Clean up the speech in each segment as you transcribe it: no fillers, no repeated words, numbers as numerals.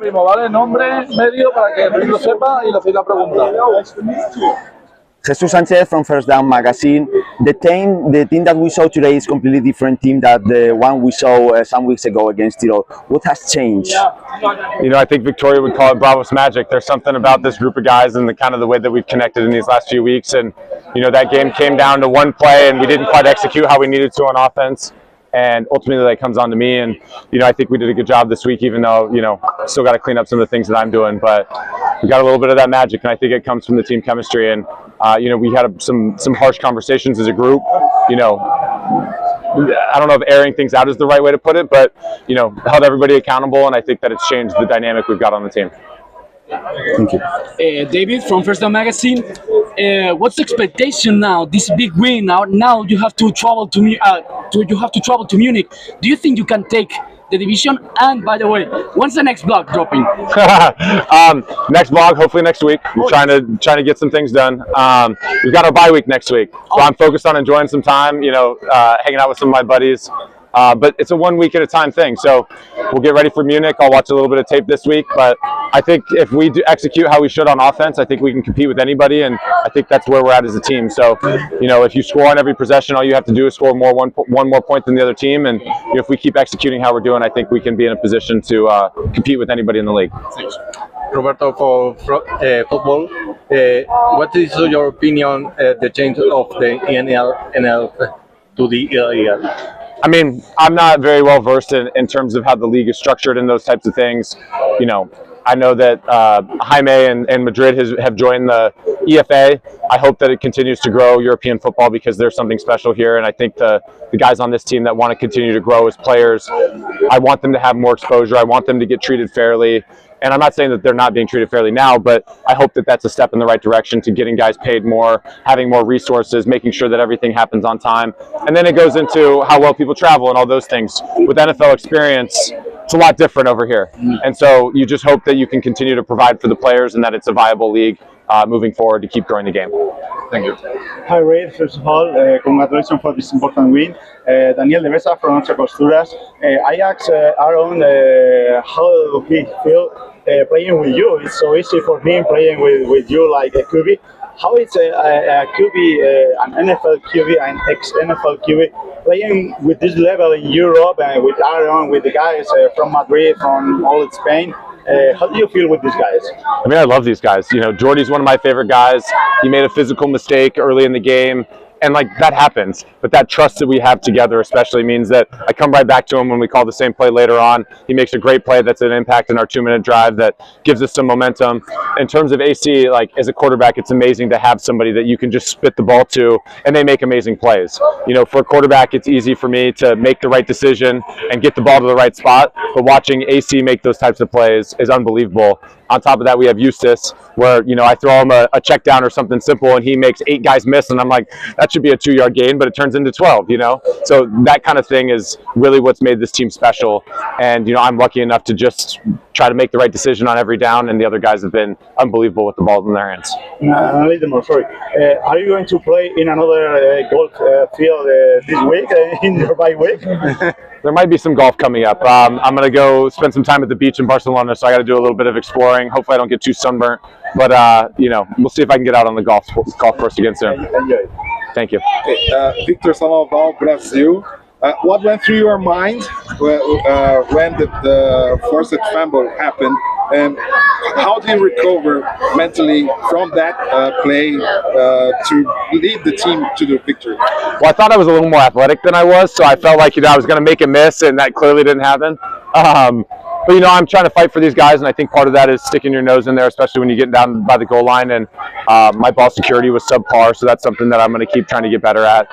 Primo, ¿vale? Nombre, medio, para que Reid lo sepa y le hacéis la pregunta. Jesus Sanchez from First Down Magazine. The team that we saw today is a completely different team than the one we saw some weeks ago against Tirol. What has changed? You know, I think Victoria would call it Bravos magic. There's something about this group of guys and the kind of the way that we've connected in these last few weeks. And, you know, that game came down to one play and we didn't quite execute how we needed to on offense. And ultimately that comes on to me. And, you know, I think we did a good job this week, even though, you know, still got to clean up some of the things that I'm doing. But we got a little bit of that magic, and I think it comes from the team chemistry. And, you know, we had some harsh conversations as a group. You know, I don't know if airing things out is the right way to put it, but, you know, held everybody accountable, and I think that it's changed the dynamic we've got on the team. Thank you. David from First Down Magazine. What's the expectation now? This big win. Now you have to travel to Munich. Do you think you can take the division? And by the way, when's the next vlog dropping? Next vlog, hopefully next week. We're trying to get some things done. We've got our bye week next week, so I'm focused on enjoying some time. You know, hanging out with some of my buddies. But it's a 1 week at a time thing. So we'll get ready for Munich. I'll watch a little bit of tape this week. But I think if we do execute how we should on offense, I think we can compete with anybody. And I think that's where we're at as a team. So, you know, if you score on every possession, all you have to do is score one more point than the other team. And you know, if we keep executing how we're doing, I think we can be in a position to compete with anybody in the league. Roberto, for football, what is your opinion the change of the NL to the EL? I mean, I'm not very well versed in terms of how the league is structured and those types of things. You know, I know that Jaime and Madrid have joined the EFA. I hope that it continues to grow European football because there's something special here. And I think the guys on this team that want to continue to grow as players, I want them to have more exposure. I want them to get treated fairly. And I'm not saying that they're not being treated fairly now, but I hope that that's a step in the right direction to getting guys paid more, having more resources, making sure that everything happens on time. And then it goes into how well people travel and all those things. With NFL experience, it's a lot different over here. And so you just hope that you can continue to provide for the players and that it's a viable league moving forward to keep growing the game. Thank you. Hi, Reid. First of all, congratulations for this important win. Daniel de Besa from Once Costuras. I asked Aaron how he feel playing with you. It's so easy for him playing with you like a QB. How is a QB, an NFL QB, an ex-NFL QB, playing with this level in Europe and with Aaron, with the guys from Madrid, from all Spain? How do you feel with these guys? I mean, I love these guys. You know, Jordy's one of my favorite guys. He made a physical mistake early in the game. And like that happens, but that trust that we have together especially means that I come right back to him when we call the same play later on. He makes a great play that's an impact in our 2-minute drive that gives us some momentum. In terms of AC, like as a quarterback, it's amazing to have somebody that you can just spit the ball to and they make amazing plays. You know, for a quarterback, it's easy for me to make the right decision and get the ball to the right spot, but watching AC make those types of plays is unbelievable. On top of that, we have Eustace, where, you know, I throw him a check down or something simple and he makes 8 guys miss, and I'm like, that should be a 2-yard gain, but it turns into 12, you know? So that kind of thing is really what's made this team special. And, you know, I'm lucky enough to just try to make the right decision on every down, and the other guys have been unbelievable with the ball in their hands. A little more, sorry. Are you going to play in another golf field this week, in your bye week? There might be some golf coming up. I'm going to go spend some time at the beach in Barcelona, so I got to do a little bit of exploring. Hopefully I don't get too sunburnt, but you know, we'll see if I can get out on the golf course again soon. Enjoy. Thank you. Victor Salaval, Brazil. What went through your mind when the forced fumble happened, and how do you recover mentally from that play to lead the team to the victory? Well, I thought I was a little more athletic than I was, so I felt like, you know, I was going to make a miss, and that clearly didn't happen. But, you know, I'm trying to fight for these guys, and I think part of that is sticking your nose in there, especially when you get down by the goal line. And my ball security was subpar, so that's something that I'm going to keep trying to get better at.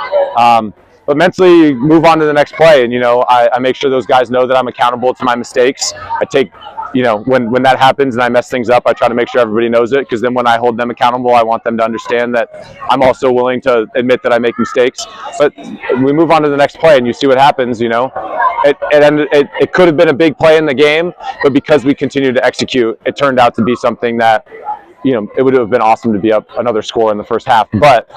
But mentally, move on to the next play. And, you know, I make sure those guys know that I'm accountable to my mistakes. I take, you know, when that happens and I mess things up, I try to make sure everybody knows it, because then when I hold them accountable, I want them to understand that I'm also willing to admit that I make mistakes. But we move on to the next play, and you see what happens, you know. It could have been a big play in the game, but because we continued to execute, it turned out to be something that, you know, it would have been awesome to be up another score in the first half. But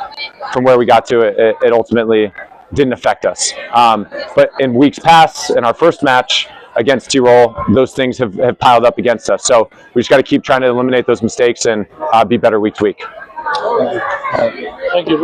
from where we got to, it ultimately didn't affect us. But in weeks past, in our first match, against Tirol, those things have piled up against us. So we just got to keep trying to eliminate those mistakes and be better week to week. Thank you.